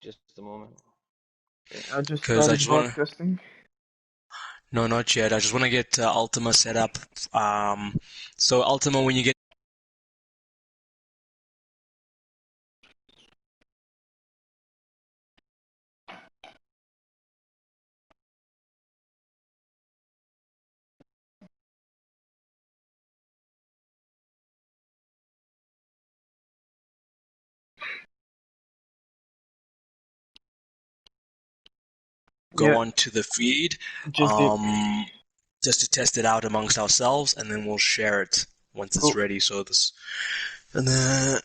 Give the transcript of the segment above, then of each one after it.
Just a moment. I just Because I started just want to. broadcasting. No, not yet. I just want to get Ultima set up. So Ultima, when you get go Yeah, onto the feed, just did. um, just to test it out amongst ourselves, and then we'll share it once it's Cool. ready. So this, and then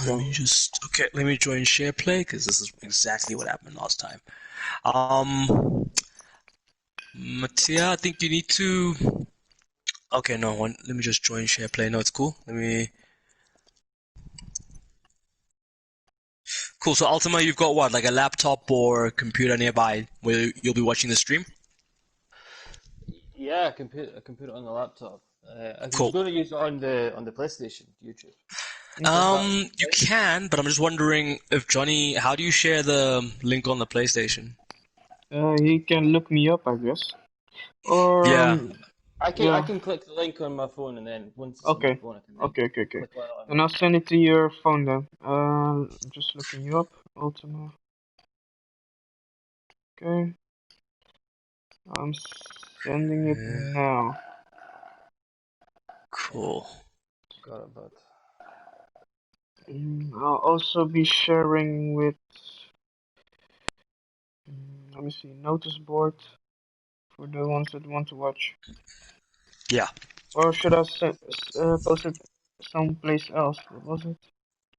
let Okay. me just okay, let me join share play because this is exactly what happened last time. Um, Mattia, I think you need to. Okay, no, let me just join share play. No, it's cool. Let me. Cool. So Ultima, you've got what, like a laptop or computer nearby where you'll be watching the stream? Yeah, I can put it on the laptop. I was Cool. going to use it on the PlayStation, YouTube. Is Okay. that You right? can, but I'm just wondering if Johnny, how do you share the link on the PlayStation? He can look me up, I guess. Or Yeah. I yeah. can click the link on my phone, and then once it's on my Okay. phone, I can then Okay. click on it on. And I'll send it to your phone then. I'm just looking you up. Ultima. Okay. I'm sending it Yeah. now. Cool. Got it, bud. I'll also be sharing with. Let me see. Notice board for the ones that want to watch. Yeah. Or should I post it someplace else? What was it?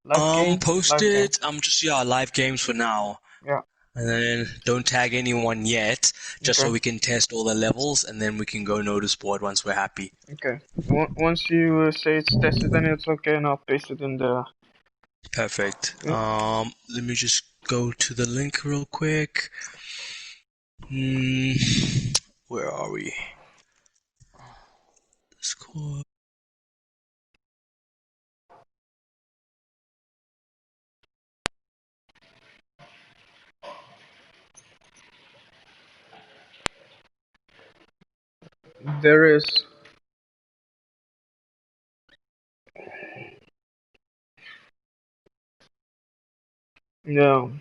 Live game? Post Live game. it. Just yeah, live games for now. Yeah. And then don't tag anyone yet, just so Okay. we can test all the levels, and then we can go notice board once we're happy. Okay. Once you say it's tested, then it's okay, and I'll paste it in the. Perfect. Yeah. Let me just go to the link real quick. Hmm, where are we? Discord. There is. No.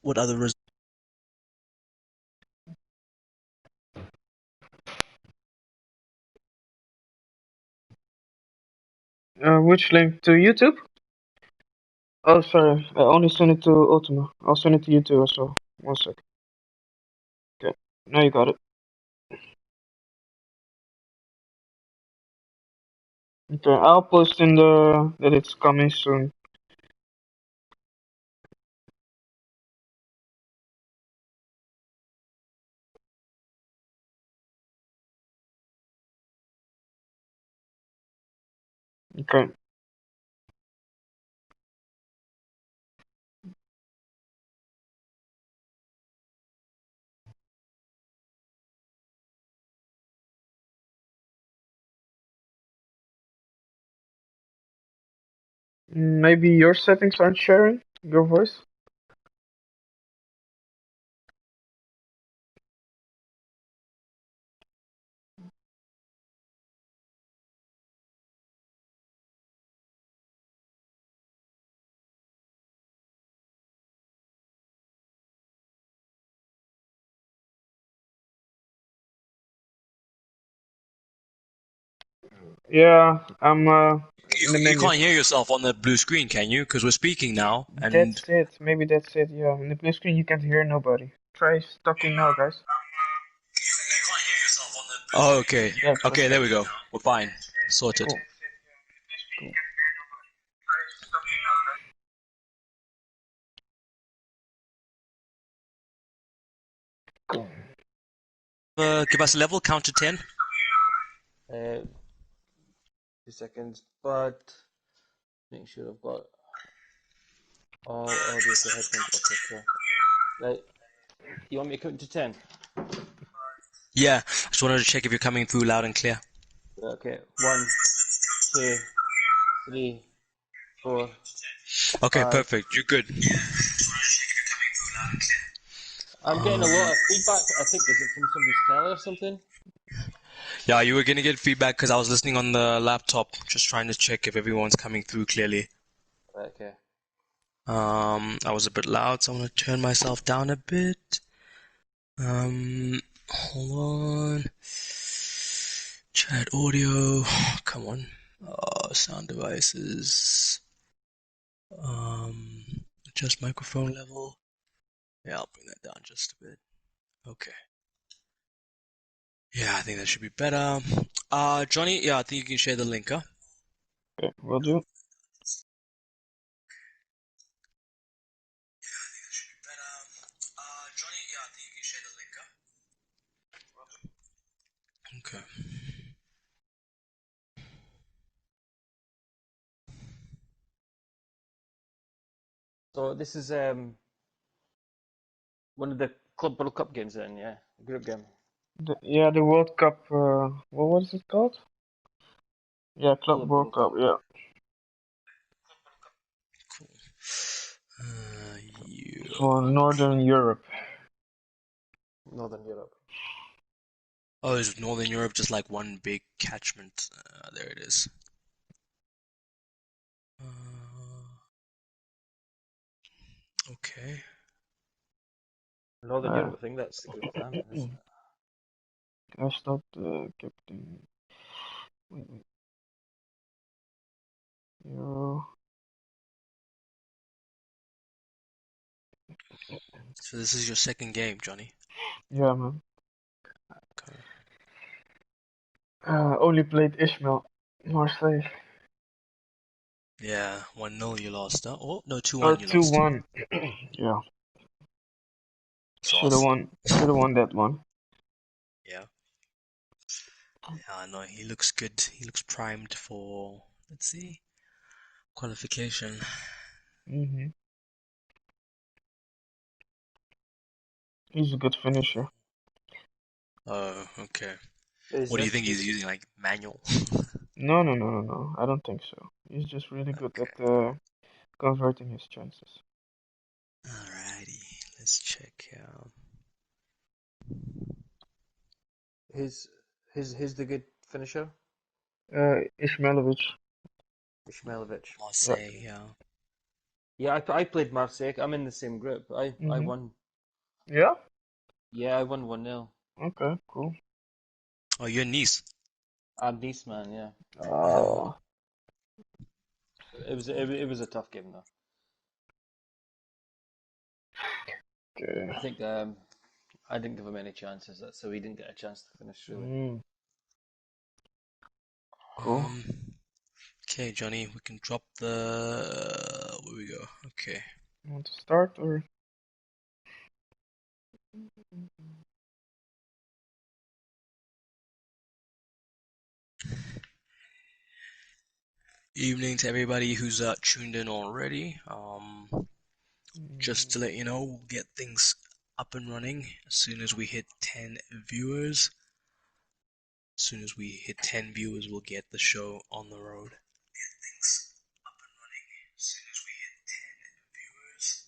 What other Which link to YouTube? Oh, sorry. I only sent it to Ultima. I'll send it to you too as well. One sec. Okay. Now you got it. Okay. I'll post in the that it's coming soon. Okay. Maybe your settings aren't sharing your voice. Yeah, I'm in the You menu. can't hear yourself on the blue screen, can you? Because we're speaking now, and That's it. Maybe that's it. Yeah, in the blue screen you can't hear nobody. Try talking now, guys. oh, okay, Yeah, that's okay, it. there we go. We're fine, sorted. Cool. Cool. Cool. Give us a level, count to 10. 2 seconds, but make sure I've got all audio for headphones. Okay, cool. Right, you want me to count to 10? Yeah, just wanted to check if you're coming through loud and clear. Okay, 1, 2, 3, 4, Okay, 5. perfect. You're good. I'm getting a Um, lot of feedback. I think is it from somebody's telly or something? yeah, you were gonna get feedback because I was listening on the laptop, just trying to check if everyone's coming through clearly. Right, okay. I was a bit loud, so I'm gonna turn myself down a bit. Hold on. Chat audio. Come on. Sound devices. Um, adjust microphone level. Yeah, I'll bring that down just a bit. Okay. Yeah, I think that should be better. Johnny, yeah, I think you can share the link, huh? Okay, will do. Johnny, yeah, I think you can share the link, huh? Okay. So this is one of the Club World Cup games then, yeah? Group game. Yeah, the World Cup. What was it called? Yeah, Club Club World World Cup. Cup. Yeah, Cool. Yeah. for Northern Europe. Northern Europe. Oh, is Northern Europe just like one big catchment? There it is. Okay. Northern Uh, Europe, I think that's the group I'm in, isn't it? I start Captain. Wait. Euro. So this is your second game, Johnny. Yeah, man. Okay. Only played Ishmael. Marseille. Yeah, 1-0 you lost, huh? Oh, no, Or 2-1 you lost. 2-1. Yeah. Should have Sauce. won. Should have won that one. Yeah. Yeah, no, he looks good. He looks primed for, let's see, qualification. Hmm. He's a good finisher. Oh, okay. Is What do you this think he's using, like manual? No, no, no, no, no. I don't think so. He's just really good Okay. at converting his chances. Alrighty, let's check here. his his the good finisher? Ismailovic. Ishmailovic. Yeah. Marseille, yeah. Yeah, I played Marseille. I'm in the same group. I Hmm. won. Yeah. Yeah, I won 1-0. Okay. Cool. Oh, you're in Nice. I'm Nice man, yeah. Oh. It was a tough game though. Okay. I think I didn't give him any chances, so he didn't get a chance to finish really. Mm, cool. Um, okay, Johnny, we can drop the. Where we go? Okay. You want to start or? Evening to everybody who's tuned in already. Just to Mm, let you know, we'll get things up and running as soon as we hit 10 viewers. As soon as we hit 10 viewers, we'll get the show on the road. Get things up and running as soon as we hit 10 viewers.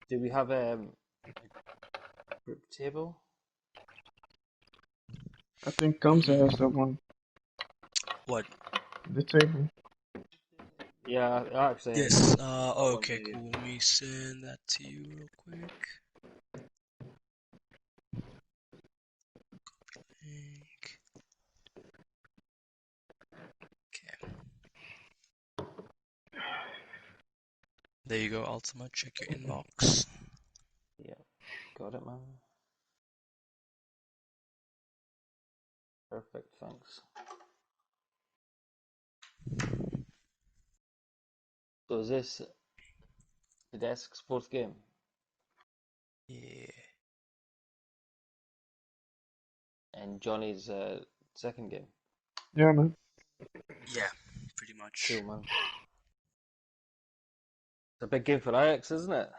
Do we have a group table? I think Kamsa has that one. What? The table. Yeah, actually, Yes. that one Okay, maybe. cool. Let me send that to you real quick. Link. Okay. There you go, Ultima. Check your inbox. Yeah, got it, man. Perfect, thanks. So is this the desk's fourth game? Yeah. And Johnny's second game? Yeah, man. Yeah, pretty much. Cool, man. It's a big game for Ajax, isn't it?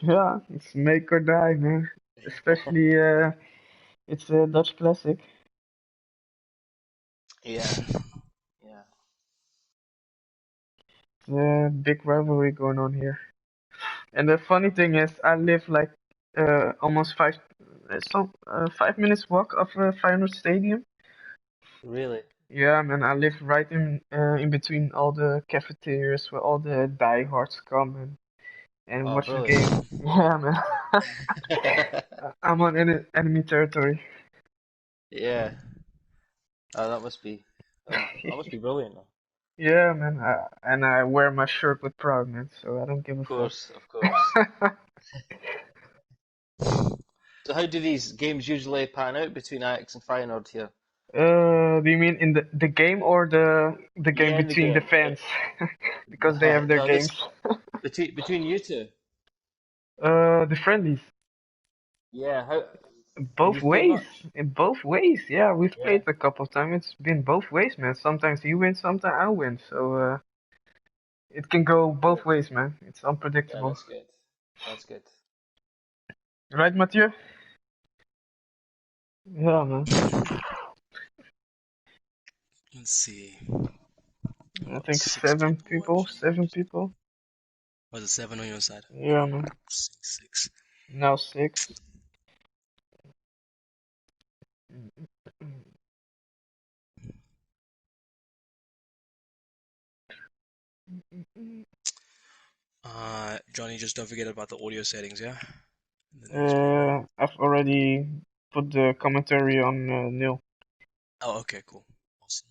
Yeah, it's make or die, man. Especially it's a Dutch classic. Yeah, yeah. It's a big rivalry going on here. And the funny thing is, I live like almost 5 minutes walk of Feyenoord Stadium. Really? Yeah, man, I live right in between all the cafeterias where all the diehards come and Oh, watch the brilliant. game. Yeah, man. I'm on enemy territory. Yeah. That must be that must be brilliant. Of Yeah, man. And I wear my shirt with pride, man. So I don't give a fuck. course, of course. So how do these games usually pan out between Ajax and Feyenoord here? Do you mean in the game or the game Yeah, in the between the game. fans? Because they have their No, this games. between you two. The friendlies. Yeah, how have Both you played ways. much? In both ways. Yeah, we've Yeah. played a couple of times. It's been both ways, man. Sometimes you win, sometimes I win. So it can go both Good. ways, man. It's Yeah, unpredictable. that's good. That's good. Right, Mathieu? Yeah, man. Let's see. I About think six seven people people. watching. 7 people. Was it seven on your side? Yeah, man. Six. Now six. Johnny, just don't forget about the audio settings, yeah? In the next one. I've already put the commentary on nil. Oh, okay, cool. Awesome.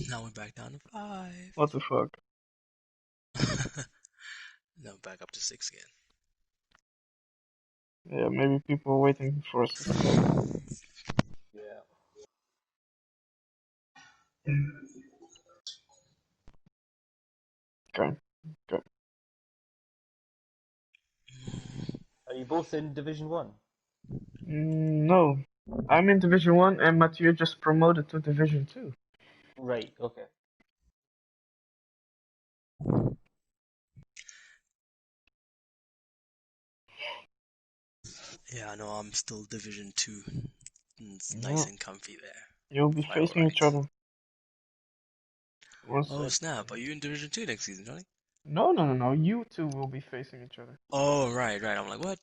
Now we're back down to five. What the fuck? Now back up to six Yeah, maybe people are waiting for us to start. Yeah. Okay. Okay. again. Are you both in Division One? No, I'm in Division 1 and Mathieu just promoted to Division 2. Right, okay. Yeah, I know I'm still Division 2. It's nice Yeah, and comfy there. you'll be Quite facing each alright. other. One Oh, sec. snap. Are you in Division 2 next season, Johnny? No, no, no, no. You two will be facing each other. Oh, right. I'm like, what?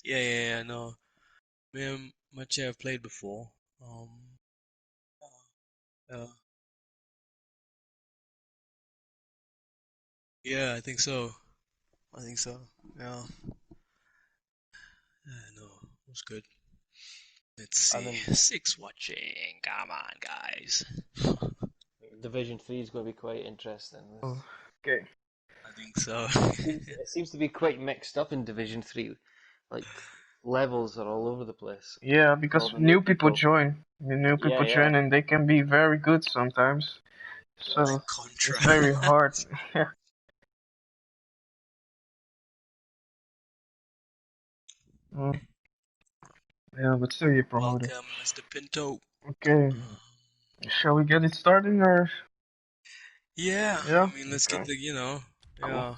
Yeah, no. Me and Machi have played before. Uh, yeah, I think so. Yeah, no, it was good. Let's I'm see. in Six watching. Come on, guys. Division Three is going to be quite interesting. Oh, okay. I think so. It seems to be quite mixed up in Division Three. Like levels are all over the place Yeah, with all because the new new people people. join. The new Yeah, people yeah, join and they can be very good sometimes. yeah. Like So Contra. it's very hard. Mm, yeah, but still you promoted. Welcome, Mr. Pinto. Okay, shall we get it starting or? Yeah, Yeah, I mean, let's get okay, cool. yeah.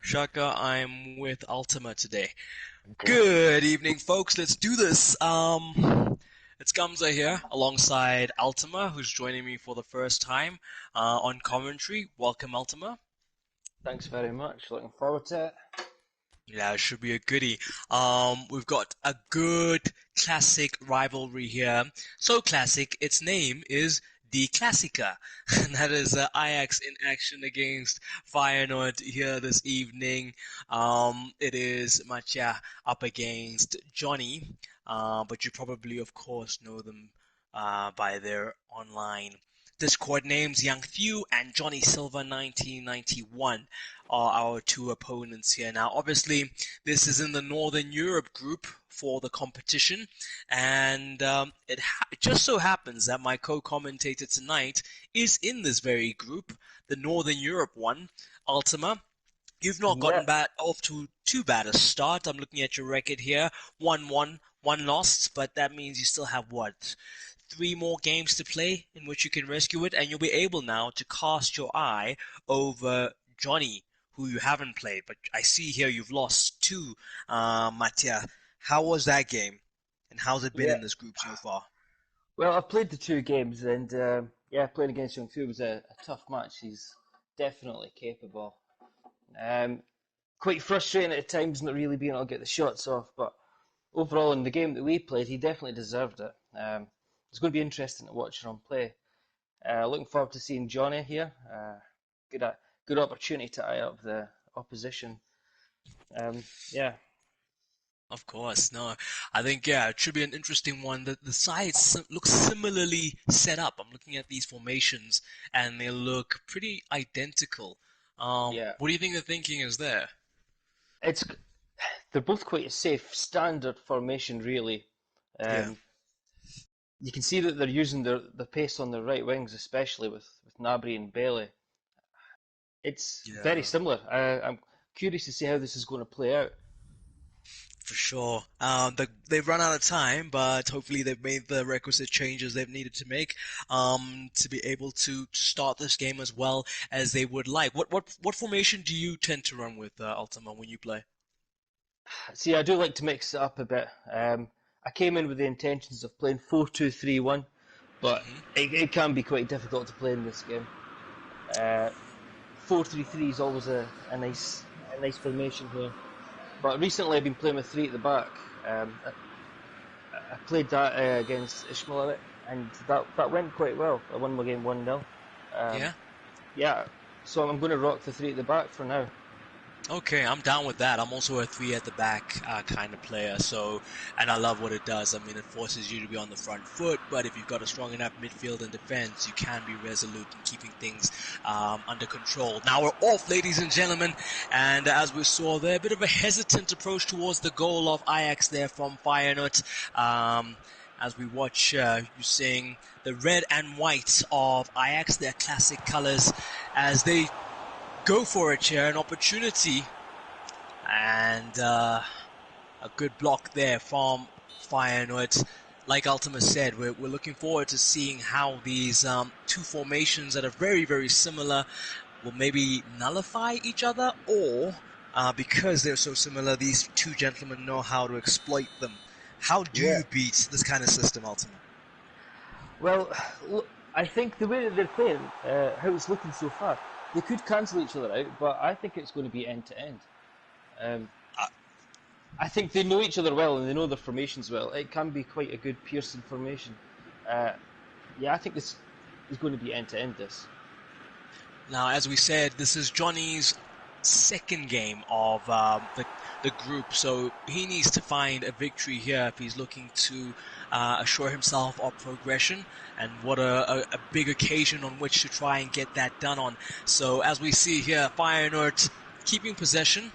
Shaka, I'm with Ultima today. Okay. Good evening, folks. Let's do this. It's Gamza here, alongside Ultima, who's joining me for the first time on commentary. Welcome, Ultima. Thanks very much. Looking forward to it. Yeah, it should be a goodie. We've got a good classic rivalry here. So classic, its name is the Classica, and that is Ajax in action against Feyenoord here this evening. It is Matja up against Johnny, but you probably, of course, know them by their online Discord names. Young Thew and Johnny Silva 1991 are our two opponents here. Now, obviously, this is in the Northern Europe group for the competition, and it just so happens that my co-commentator tonight is in this very group, the Northern Europe one, Ultima. You've not Yeah, gotten off to too bad a start. I'm looking at your record here. 1-1, one lost, but that means you still have what? Three more games to play in which you can rescue it, and you'll be able now to cast your eye over Johnny, who you haven't played. But I see here you've lost two, Mattia. How was that game? And how's it been yeah. in this group so far? Well, I've played the two games, and yeah, playing against Young Fu was a tough match. He's definitely capable. Um, Quite frustrating at times not really being able to get the shots off, but overall in the game that we played, he definitely deserved it. It's going to be interesting to watch him play. Looking forward to seeing Johnny here. Good, good opportunity to eye up the opposition. Yeah, Of course, no. I think, yeah, it should be an interesting one. The sides look similarly set up. I'm looking at these formations and they look pretty identical. yeah. What do you think the thinking is there? It's they're both quite a safe standard formation, really. Yeah, Um, you can see that they're using the pace on the right wings, especially with Nabry and Bailey. It's very yeah. similar. I'm curious to see how this is going to play out. For sure. They've run out of time, but hopefully they've made the requisite changes they've needed to make to be able to start this game as well as they would like. What formation do you tend to run with, Ultima, when you play? See, I do like to mix it up a bit. I came in with the intentions of playing 4-2-3-1, but Hmm. it can be quite difficult to play in this game. Uh, 4-3-3 is always a nice formation here. But recently I've been playing with three at the back. I played that against Ishmael, and that went quite well. I won my game 1-0. Um, Yeah. yeah, so I'm going to rock the three at the back for now. Okay, I'm down with that. I'm also a three at the back kind of player, so and I love what it does. I mean, it forces you to be on the front foot, but if you've got a strong enough midfield and defense, you can be resolute in keeping things under control. Now we're off, ladies and gentlemen, and as we saw there, a bit of a hesitant approach towards the goal of Ajax there from Feyenoord. As we watch you seeing the red and white of Ajax, their classic colors, as they go for it here, an opportunity, and a good block there from Feyenoord. Like Ultima said, we're looking forward to seeing how these two formations that are very, very similar will maybe nullify each other, or because they're so similar, these two gentlemen know how to exploit them. How do Yeah. you beat this kind of system, Ultima? Well, look, I think the way that they're playing, how it's looking so far, they could cancel each other out, but I think it's going to be end to end. Um, Uh, I think they know each other well and they know their formations well. It can be quite a good Pearson formation. Uh, yeah, I think this is going to be end to end. This. Now, as we said, this is Johnny's second game of the group, so he needs to find a victory here if he's looking to assure himself of progression. And what a big occasion on which to try and get that done on. So, as we see here, Feyenoord keeping possession.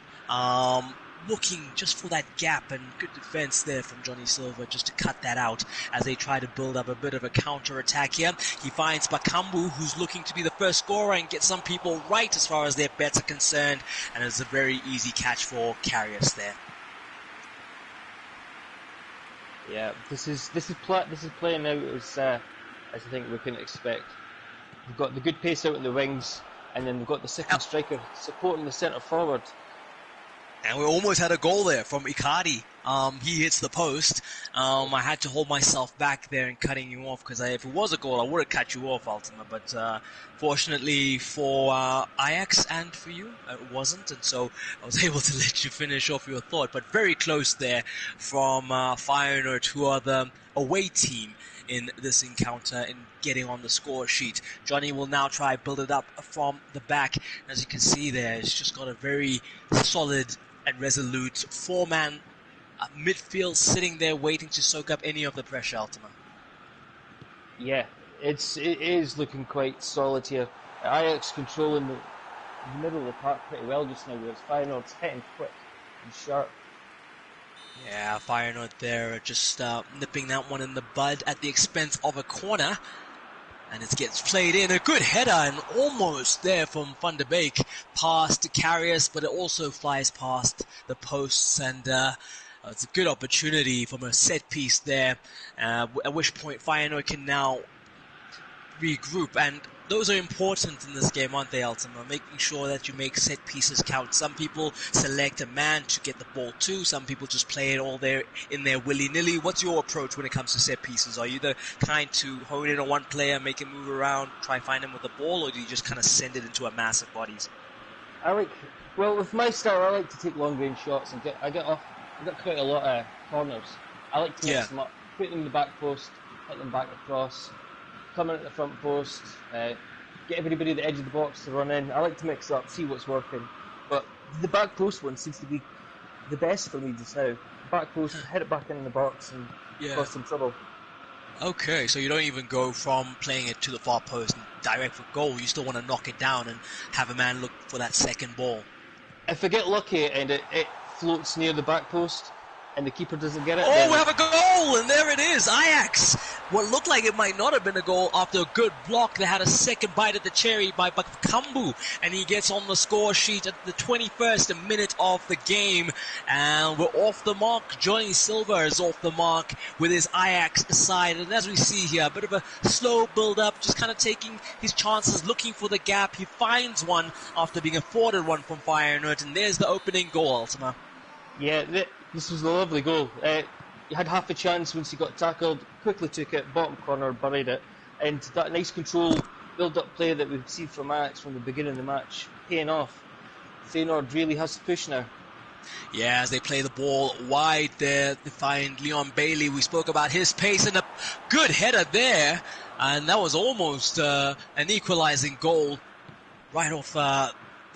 Looking just for that gap, and good defense there from Johnny Silva just to cut that out as they try to build up a bit of a counter attack here. He finds Bakambu, who's looking to be the first scorer and get some people right as far as their bets are concerned, and it's a very easy catch for Karius there. Yeah, this is playing out as I think we can expect. We've got the good pace out in the wings, and then we've got the second Yep. striker supporting the centre forward. And we almost had a goal there from Icardi. He hits the post. I had to hold myself back there and cutting you off because if it was a goal, I would have cut you off, Ultima. But fortunately for Ajax and for you, it wasn't. And so I was able to let you finish off your thought. But very close there from Feyenoord, who are the away team in this encounter in getting on the score sheet. Johnny will now try build it up from the back. As you can see there, it's just got a very solid and resolute four-man midfield sitting there waiting to soak up any of the pressure, Ultima. Yeah, it is looking quite solid here. Ajax controlling the middle of the park pretty well just now. Whereas Feyenoord's hitting quick and sharp. Yeah, Feyenoord there just nipping that one in the bud at the expense of a corner. And it gets played in. A good header and almost there from Van der Beek. Past to Karius, but it also flies past the posts. And it's a good opportunity from a set piece there. At which point Feyenoord can now regroup. And those are important in this game, aren't they, Ultima? Making sure that you make set pieces count. Some people select a man to get the ball to. Some people just play it all there in their willy-nilly. What's your approach when it comes to set pieces? Are you the kind to hone in on one player, make him move around, try and find him with the ball, or do you just kind of send it into a mass of bodies? Well, with my style, I like to take long-range shots and I get quite a lot of corners. I like to mix them up, put them in the back post, hit them back across, come in at the front post, get everybody at the edge of the box to run in. I like to mix up, see what's working. But the back post one seems to be the best for me just now. Back post, hit it back in the box and cause some trouble. Okay, so you don't even go from playing it to the far post and direct for goal. You still want to knock it down and have a man look for that second ball. If I get lucky and it floats near the back post and the keeper doesn't get it... Oh, we have a goal! And there it is, Ajax! What looked like it might not have been a goal after a good block. They had a second bite at the cherry by Bakambu, and he gets on the score sheet at the 21st minute of the game. And we're off the mark. Johnny Silva is off the mark with his Ajax side. And as we see here, a bit of a slow build-up, just kind of taking his chances, looking for the gap. He finds one after being afforded one from Feyenoord, and there's the opening goal, Ultima. Yeah, this was a lovely goal. He had half a chance once he got tackled, quickly took it, bottom corner, buried it, and that nice control, build-up play that we've seen from Ajax from the beginning of the match, paying off. Feyenoord really has to push now. Yeah, as they play the ball wide there, they find Leon Bailey. We spoke about his pace and a good header there, and that was almost an equalizing goal right off the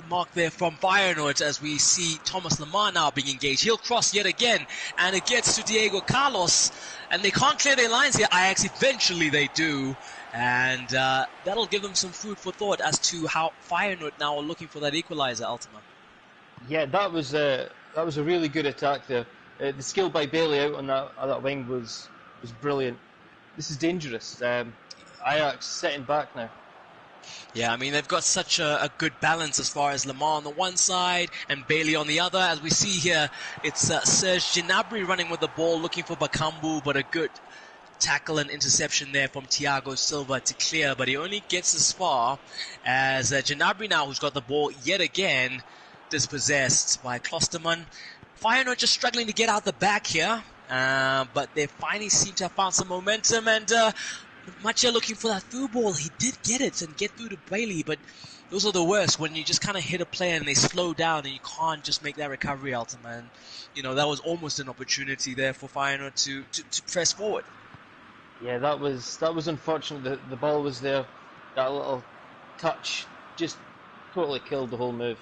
mark there from Feyenoord, as we see Thomas Lemar now being engaged. He'll cross yet again, and it gets to Diego Carlos, and they can't clear their lines here. Ajax, eventually they do, and that'll give them some food for thought as to how Feyenoord now are looking for that equalizer, Ultima. Yeah, that was a really good attack there. The skill by Bailey out on that wing was brilliant. This is dangerous. Ajax sitting back now. Yeah, I mean, they've got such a good balance as far as Lemar on the one side and Bailey on the other. As we see here, it's Serge Gnabry running with the ball, looking for Bakambu, but a good tackle and interception there from Thiago Silva to clear, but he only gets as far as Gnabry now, who's got the ball yet again, dispossessed by Klosterman. Feyenoord just struggling to get out the back here, but they finally seem to have found some momentum, and Macha looking for that through ball. He did get it and get through to Bailey, but those are the worst when you just kind of hit a player and they slow down and you can't just make that recovery, Ultima. And, you know, that was almost an opportunity there for Feyenoord to press forward. Yeah, that was unfortunate. The ball was there. That little touch just totally killed the whole move.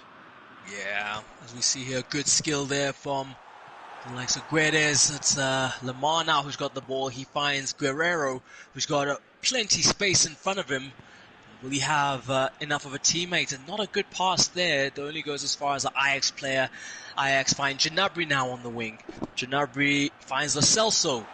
Yeah, as we see here, good skill there from the likes of Guedes. It's Lemar now who's got the ball. He finds Guerrero, who's got plenty space in front of him. Will he have enough of a teammate? And not a good pass there. It only goes as far as the Ajax player. Ajax find Gnabry now on the wing. Gnabry finds Lo Celso,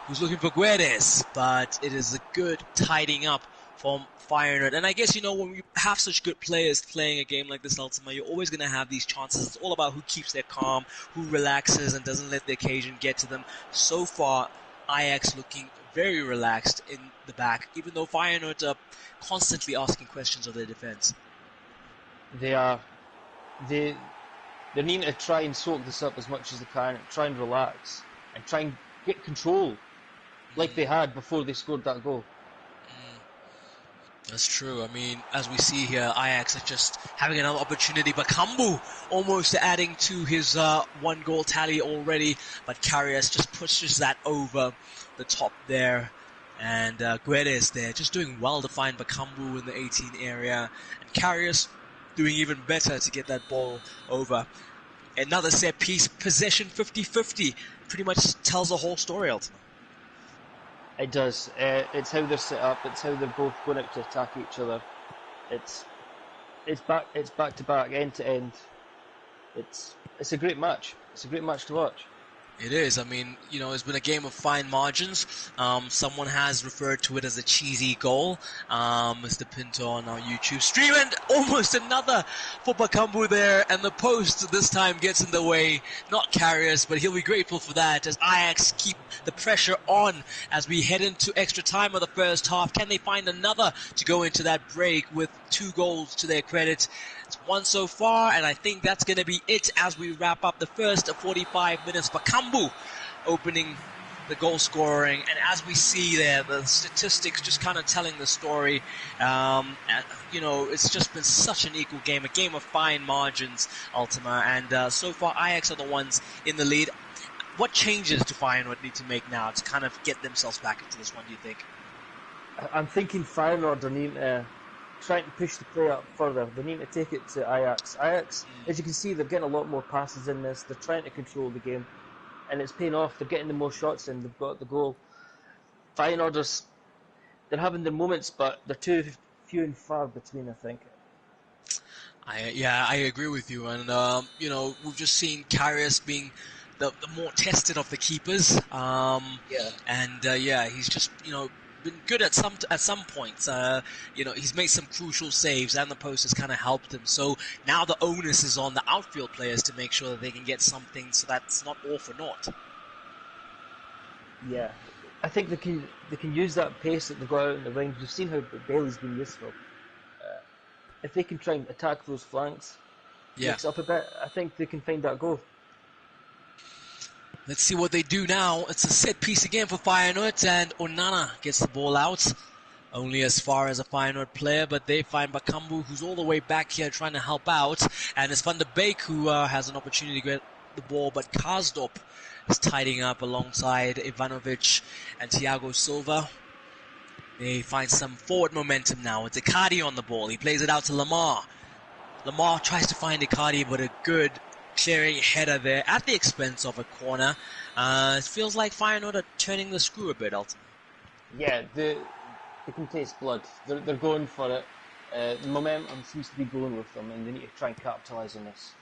who's looking for Guedes. But it is a good tidying up from Feyenoord. And I guess, you know, when you have such good players playing a game like this, Ultima, you're always going to have these chances. It's all about who keeps their calm, who relaxes and doesn't let the occasion get to them. So far, Ajax looking very relaxed in the back, even though Feyenoord are constantly asking questions of their defense. They are. They need to try and soak this up as much as they can, try and relax, and try and get control like they had before they scored that goal. That's true. I mean, as we see here, Ajax are just having another opportunity. Bakambu almost adding to his one-goal tally already, but Karius just pushes that over the top there. And Guedes there, just doing well to find Bakambu in the 18 area. And Karius doing even better to get that ball over. Another set piece, possession 50-50. Pretty much tells the whole story, ultimately. It does. It's how they're set up. It's how they're both going out to attack each other. It's back to back, end to end. It's a great match. It's a great match to watch. It is. I mean, it's been a game of fine margins. Someone has referred to it as a cheesy goal. Mr. Pinto on our YouTube stream, and almost another for Bakambu there, and the post this time gets in the way. Not Karius, but he'll be grateful for that as Ajax keep the pressure on as we head into extra time of the first half. Can they find another to go into that break with 2 goals to their credit? It's 1 so far, and I think that's going to be it as we wrap up the first 45 minutes. Bakambu opening the goal scoring, and as we see there, the statistics just kind of telling the story. It's just been such an equal game, a game of fine margins, Ultima, and so far Ajax are the ones in the lead. What changes do Feyenoord need to make now to kind of get themselves back into this one, do you think? I'm thinking Feyenoord are needing to trying to push the play up further. They need to take it to Ajax. Ajax, as you can see, they're getting a lot more passes in this. They're trying to control the game, and it's paying off. They're getting the more shots in. They've got the goal. Feyenoorders, they're having their moments, but they're too few and far between, I think. I agree with you, and we've just seen Karius being the more tested of the keepers. He's just been good at some points. He's made some crucial saves, and the post has kind of helped him. So now the onus is on the outfield players to make sure that they can get something, so that's not all for naught. Yeah, I think they can use that pace that they've got out in the range. We've seen how Bailey's been useful. If they can try and attack those flanks, mix up a bit, I think they can find that goal. Let's see what they do now. It's a set piece again for Feyenoord, and Onana gets the ball out. Only as far as a Feyenoord player, but they find Bakambu, who's all the way back here trying to help out. And it's Van der Beek who has an opportunity to get the ball, but Karsdorp is tidying up alongside Ivanovic and Thiago Silva. They find some forward momentum now. It's Icardi on the ball. He plays it out to Lamar. Lamar tries to find Icardi, but a good clearing header there at the expense of a corner. It feels like Feyenoord are turning the screw a bit, ultimately. Yeah, they can taste blood. They're going for it. The momentum seems to be going with them, and they need to try and capitalise on this.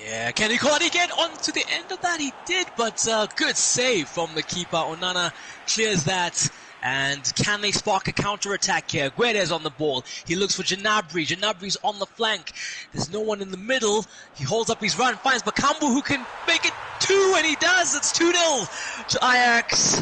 Yeah, can Icardi get on to the end of that? He did, but good save from the keeper. Onana clears that. And can they spark a counter-attack here? Guedes on the ball. He looks for Gnabry. Gnabri's on the flank. There's no one in the middle. He holds up his run, finds Bakambu, who can make it 2, and he does. It's 2-0 to Ajax.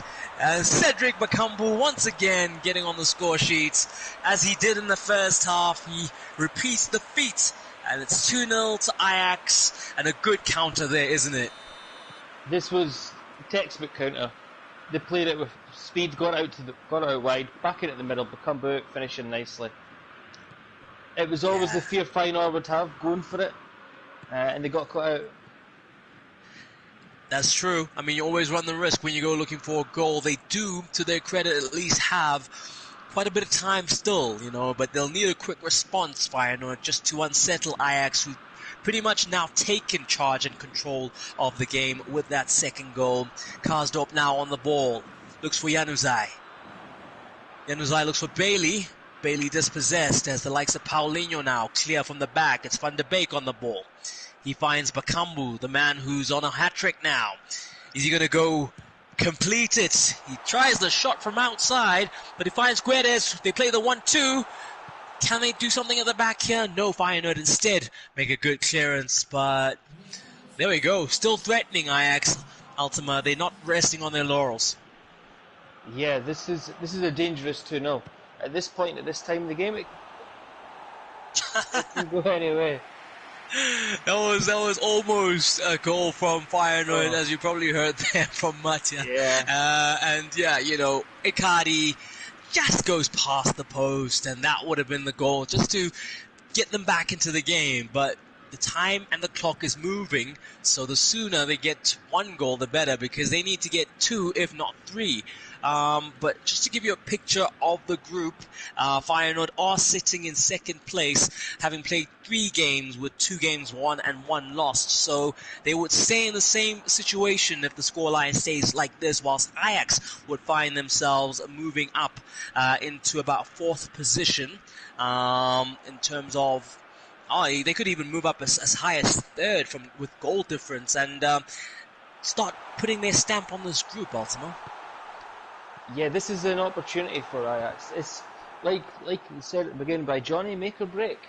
Cedric Bakambu once again getting on the score sheets. As he did in the first half, he repeats the feat. And it's 2-0 to Ajax. And a good counter there, isn't it? This was textbook counter. They played it with speed, got out wide, back in at the middle, Bakambu finishing nicely. It was always the fear Feyenoord would have going for it, and they got caught out. That's true. I mean, you always run the risk when you go looking for a goal. They do, to their credit, at least have quite a bit of time still, but they'll need a quick response, Feyenoord, just to unsettle Ajax, who pretty much now taken charge and control of the game with that second goal. Karsdorp now on the ball. Looks for Januzaj. Januzaj looks for Bailey. Bailey dispossessed as the likes of Paulinho now clear from the back. It's Van der Beek on the ball. He finds Bakambu, the man who's on a hat-trick now. Is he going to go complete it? He tries the shot from outside, but he finds Guedes. They play the 1-2. Can they do something at the back here? No, Feyenoord instead make a good clearance, but there we go. Still threatening Ajax. Ultima, they're not resting on their laurels. Yeah, this is a dangerous 2-0. At this point, at this time in the game, it can go anyway. That was almost a goal from Feyenoord, as you probably heard there from Mattia. Yeah. Icardi just goes past the post, and that would have been the goal, just to get them back into the game. But the time and the clock is moving, so the sooner they get 1 goal, the better, because they need to get 2, if not 3. But just to give you a picture of the group, Feyenoord are sitting in second place, having played 3 games with 2 games won and 1 lost. So they would stay in the same situation if the scoreline stays like this, whilst Ajax would find themselves moving up into about 4th position in terms of... they could even move up as high as 3rd with goal difference. And start putting their stamp on this group, Ultima. Yeah, this is an opportunity for Ajax. It's like you said at the beginning, by Johnny, make or break.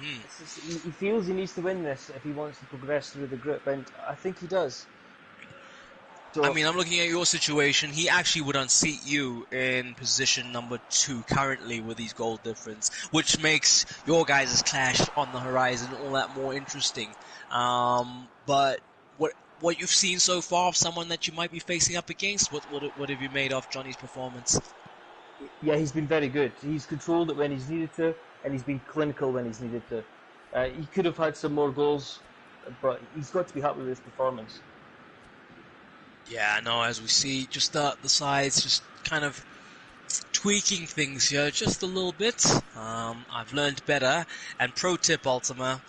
He feels he needs to win this if he wants to progress through the group, and I think he does. I So mean, I'm looking at your situation. He actually would unseat you in position number 2 currently with his goal difference, which makes your guys' clash on the horizon all that more interesting. But what you've seen so far of someone that you might be facing up against, what have you made of Johnny's performance? yeah, he's been very good. He's controlled it when he's needed to, and he's been clinical when he's needed to. He could have had some more goals, but he's got to be happy with his performance. Yeah, no, as we see, just the sides just kind of tweaking things here just a little bit. I've learned better. And pro tip, Ultima,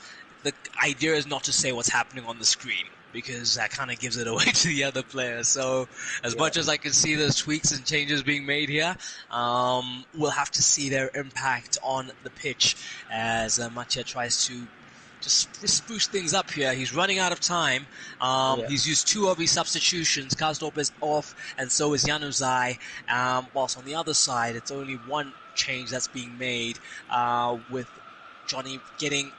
the idea is not to say what's happening on the screen, because that kind of gives it away to the other player. So as much as I can see those tweaks and changes being made here, we'll have to see their impact on the pitch as Mattia tries to just spruce things up here. He's running out of time. He's used 2 of his substitutions. Karsdorp is off, and so is Januzaj. Whilst on the other side, it's only 1 change that's being made, with Johnny getting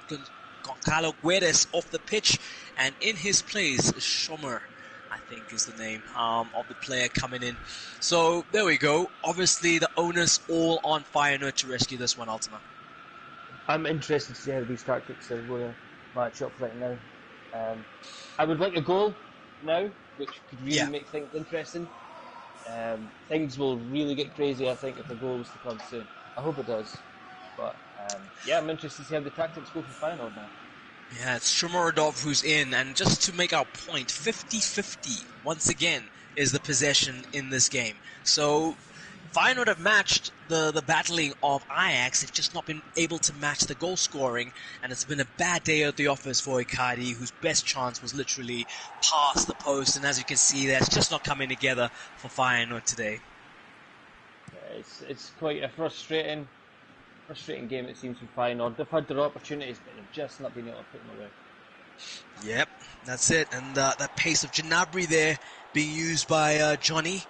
Goncalo Guedes off the pitch, and in his place, Schomer, I think is the name of the player coming in. So there we go. Obviously, the onus all on Feyenoord to rescue this one, Ultima. I'm interested to see how these tactics are going to match up right now. I would like a goal now, which could really make things interesting. Things will really get crazy, I think, if a goal was to come soon. I hope it does. But I'm interested to see how the tactics go for Feyenoord now. Yeah, it's Shomorodov who's in, and just to make our point, 50-50, once again, is the possession in this game. So Feyenoord have matched the battling of Ajax. They've just not been able to match the goal scoring, and it's been a bad day at the office for Icardi, whose best chance was literally past the post, and as you can see, that's just not coming together for Feyenoord today. Yeah, it's quite a frustrating game, it seems, for Feyenoord. They've had their opportunities, but they've just not been able to put them away. Yep, that's it. And that pace of Gnabry there being used by Johnny.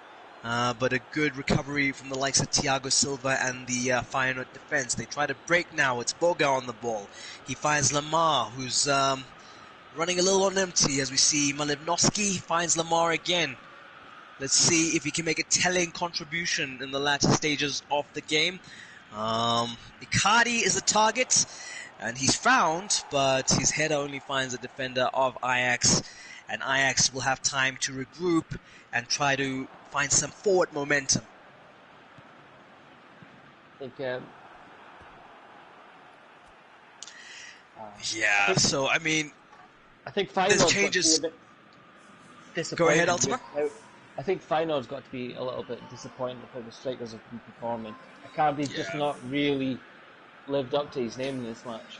But a good recovery from the likes of Thiago Silva and the Feyenoord defense. They try to break now. It's Boga on the ball. He finds Lamar, who's running a little on empty, as we see Malivnovsky finds Lamar again. Let's see if he can make a telling contribution in the latter stages of the game. Icardi is the target, and he's found, but his header only finds the defender of Ajax, and Ajax will have time to regroup and try to find some forward momentum. I think, so I mean, I think Feyenoord's got to be a bit disappointed. Go ahead, Ultima. I think Feyenoord's got to be a little bit disappointed with how the strikers have been performing. Icardi's just not really lived up to his name in this match.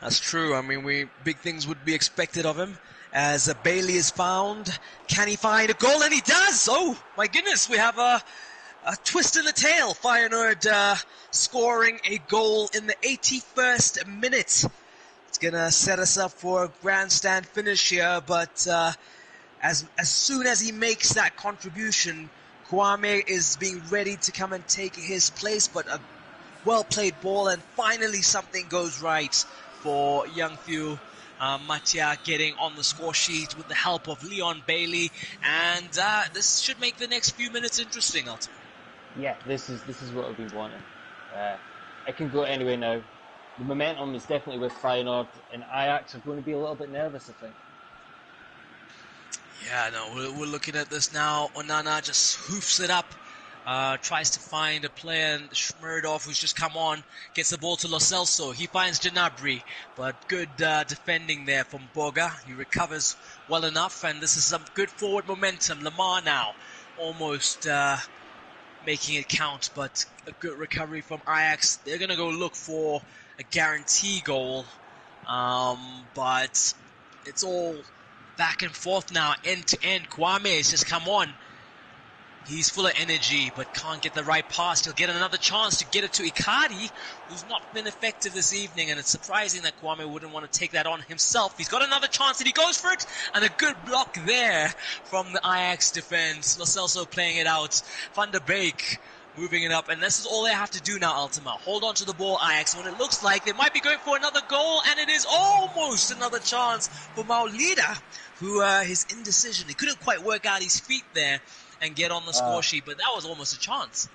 That's true. I mean, big things would be expected of him. As Bailey is found, can he find a goal? And he does! Oh, my goodness, we have a twist in the tail. Feyenoord scoring a goal in the 81st minute. It's going to set us up for a grandstand finish here, but as soon as he makes that contribution, Kwame is being ready to come and take his place, but a well-played ball, and finally something goes right for young Theo Mattia getting on the score sheet with the help of Leon Bailey, and this should make the next few minutes interesting, ultimately. Yeah, this is what we've been wanting. It can go anyway now. The momentum is definitely with Feyenoord, and Ajax are going to be a little bit nervous, I think. Yeah, no, we're looking at this now. Onana just hoofs it up. Tries to find a player, and Shmurdov, who's just come on, gets the ball to Lo Celso. He finds Gnabry, but good defending there from Boga. He recovers well enough, and this is some good forward momentum. Lamar now almost making it count, but a good recovery from Ajax. They're going to go look for a guarantee goal, but it's all back and forth now, end to end. Kwame has just come on. He's full of energy, but can't get the right pass. He'll get another chance to get it to Icardi, who's not been effective this evening, and it's surprising that Kwame wouldn't want to take that on himself. He's got another chance, and he goes for it, and a good block there from the Ajax defense. Lo Celso playing it out. Van der Beek moving it up, and this is all they have to do now, Ultima. Hold on to the ball, Ajax, when it looks like they might be going for another goal, and it is almost another chance for Maulida, who his indecision, he couldn't quite work out his feet there and get on the score sheet, but that was almost a chance.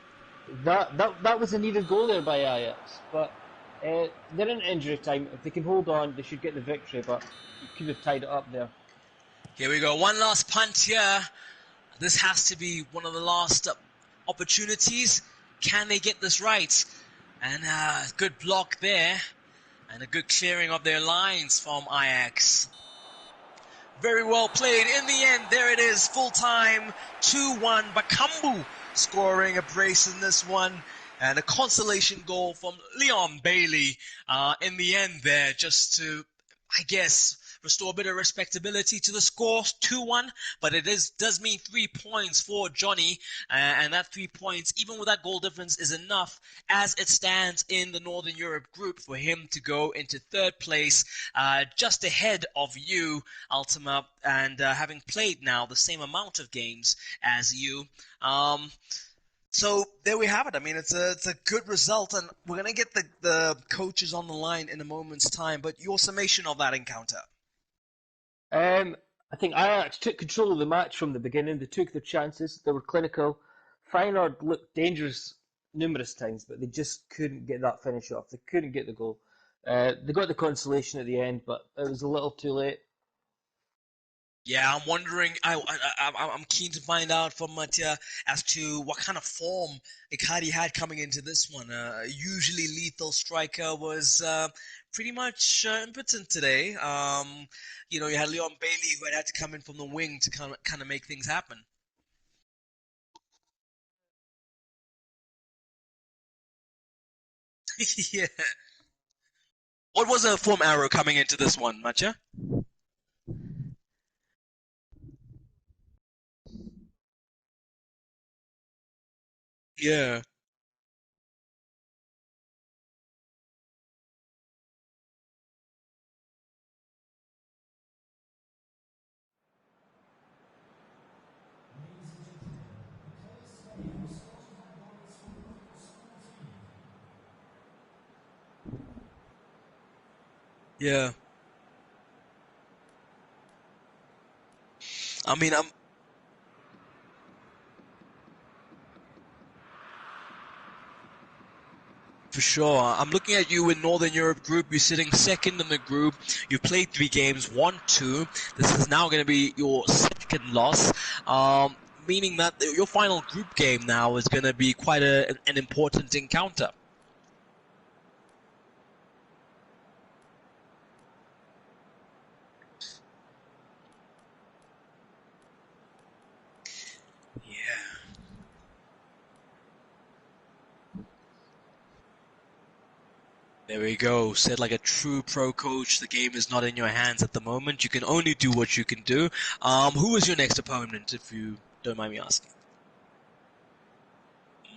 That was a needed goal there by Ajax, but they're in injury time. If they can hold on, they should get the victory, but you could have tied it up there. Here we go, one last punt here. This has to be one of the last opportunities. Can they get this right? And good block there, and a good clearing of their lines from Ajax. Very well played. In the end, there it is, full time, 2-1. Bakambu scoring a brace in this one, and a consolation goal from Leon Bailey in the end there, just to, I guess, restore a bit of respectability to the score, 2-1, but it does mean 3 points for Johnny, and that 3 points, even with that goal difference, is enough as it stands in the Northern Europe group for him to go into third place, just ahead of you, Ultima, and having played now the same amount of games as you. So there we have it. I mean, it's a good result, and we're going to get the coaches on the line in a moment's time, but your summation of that encounter? I think Ajax took control of the match from the beginning. They took their chances. They were clinical. Feyenoord looked dangerous numerous times, but they just couldn't get that finish off. They couldn't get the goal. They got the consolation at the end, but it was a little too late. Yeah, I'm wondering. I'm keen to find out from Mattia as to what kind of form Icardi had coming into this one. Usually lethal striker was pretty much impotent today. You had Leon Bailey who had to come in from the wing to kind of make things happen. Yeah. What was a form arrow coming into this one, Mattia? Yeah. Yeah. I mean, for sure. I'm looking at you in Northern Europe group. You're sitting second in the group. You've played 3 games, won 2. This is now going to be your second loss, meaning that your final group game now is going to be quite an important encounter. Yeah. There we go. Said like a true pro coach, the game is not in your hands at the moment. You can only do what you can do. Who is your next opponent, if you don't mind me asking?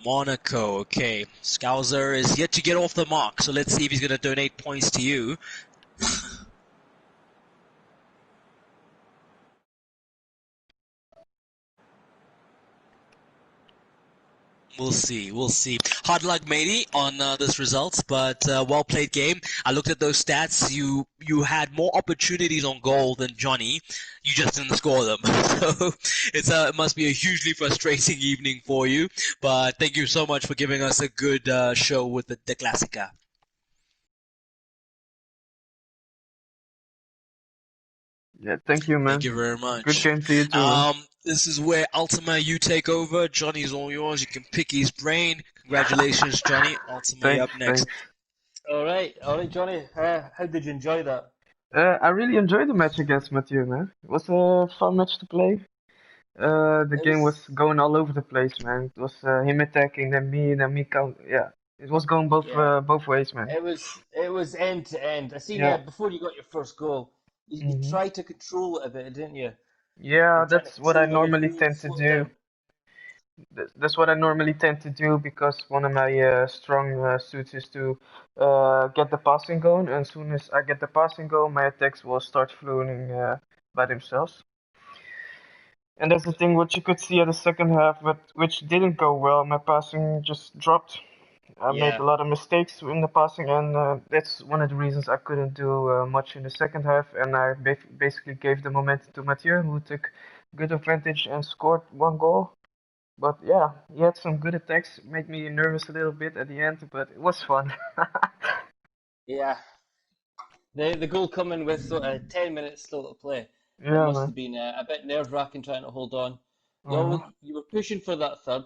Monaco, okay. Scouser is yet to get off the mark, so let's see if he's going to donate points to you. We'll see. We'll see. Hard luck, matey, on this result, but well played game. I looked at those stats. You had more opportunities on goal than Johnny. You just didn't score them. So it must be a hugely frustrating evening for you. But thank you so much for giving us a good show with the Classica. Yeah, thank you, Thank man. you very Good much. game to you too, man. This is where Ultima, you take over. Johnny's all yours. You can pick his brain. Congratulations, Johnny. Ultima, you Thanks, up next. thanks. All right, Johnny. How did you enjoy that? I really enjoyed the match against Mathieu, man. It was a fun match to play. The It game was, was going all over the place, man. It was him attacking, then me count. Yeah, it was going yeah. both ways, man. It was end to end. I seen Yeah. before you got your first goal. You hmm tried to control it a bit, didn't you? You Yeah, were trying to that's what control I the normally midfield, tend to slow it do. down. That's what I normally tend to do because one of my strong suits is to get the passing going. And as soon as I get the passing going, my attacks will start flowing by themselves. And that's the thing what you could see at the second half, but which didn't go well. My passing just dropped. I made Yeah, a lot of mistakes in the passing, and that's one of the reasons I couldn't do much in the second half. And I basically gave the momentum to Mathieu, who took good advantage and scored one goal. But yeah, he had some good attacks, made me nervous a little bit at the end, but it was fun. yeah. The goal coming with 10 minutes still to play. It Yeah, must man. have been a bit nerve-wracking trying to hold on. Uh-huh. You were pushing for that third.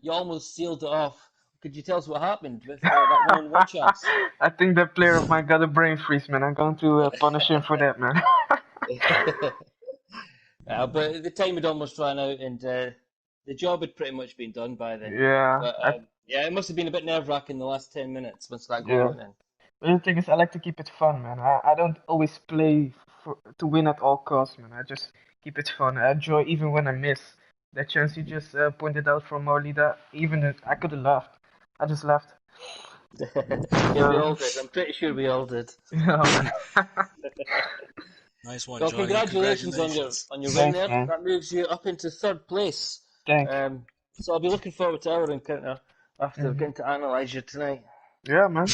You almost sealed it off. Could you tell us what happened with that one-on-one chance? I think that player of mine got a brain freeze, man. I'm going to punish him for that, man. But the time had almost run out, and the job had pretty much been done by then. Yeah, But yeah, it must have been a bit nerve-wracking the last 10 minutes once that goal yeah. went in. But the thing is, I like to keep it fun, man. I don't always play to win at all costs, man. I just keep it fun. I enjoy even when I miss. That chance you just pointed out from Maulida, even if I could have laughed. I just laughed. Yeah, we So, all did. I'm pretty sure we all did. yeah, man. Nice one, Well, Johnny. congratulations on Congratulations. your win Thanks, there. man. That moves you up into third place. Thanks. So I'll be looking forward to our encounter after Hmm. getting to analyse you tonight. Yeah, man.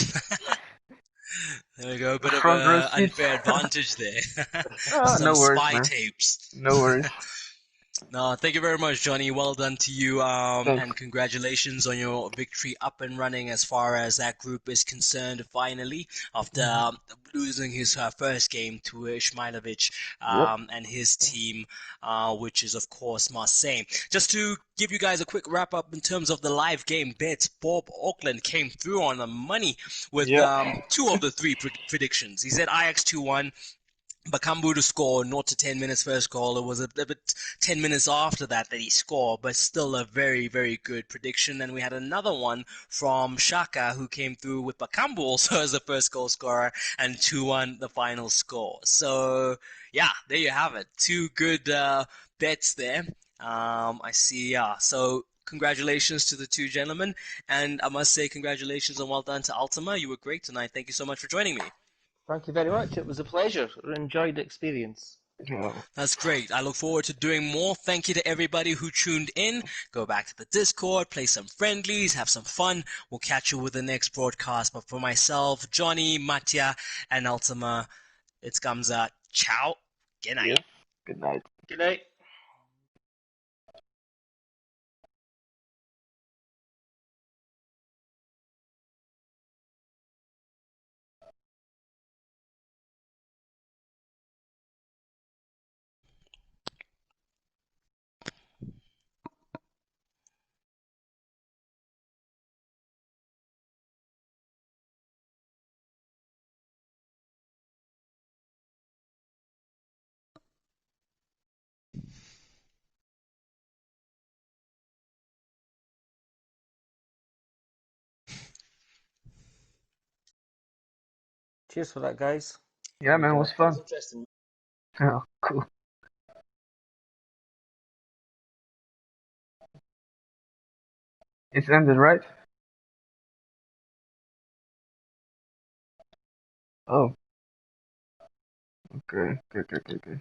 There we go. A bit of Front row a seats. unfair advantage there. No Some worries, spy man. tapes. No worries. No, thank you very much, Johnny. Well done to you, Thanks. and congratulations on your victory up and running as far as that group is concerned. Finally, after Hmm. losing his first game to Ishmailovic Yep. and his team, which is of course Marseille. Just to give you guys a quick wrap up in terms of the live game bets, Bob Auckland came through on the money with Yep. two of the three predictions. He said Ajax 2-1. Bakambu to score, not to 10 minutes first goal. It was a bit 10 minutes after that he scored, but still a very, very good prediction. And we had another one from Shaka who came through with Bakambu also as the first goal scorer and 2-1 the final score. So, yeah, there you have it. Two good bets there. I see, yeah. So, congratulations to the two gentlemen. And I must say congratulations and well done to Ultima. You were great tonight. Thank you so much for joining me. Thank you very much. It was a pleasure. Enjoyed the experience. Yeah. That's great. I look forward to doing more. Thank you to everybody who tuned in. Go back to the Discord, play some friendlies, have some fun. We'll catch you with the next broadcast. But for myself, Johnny, Mattia, and Ultima, it's Gamza. Ciao. Good night. Yes. Good night. Good night. Cheers for that, guys. Yeah, man, it was That was fun. interesting. Oh, cool. It's ended, right? Oh, okay. Okay, okay, okay, okay.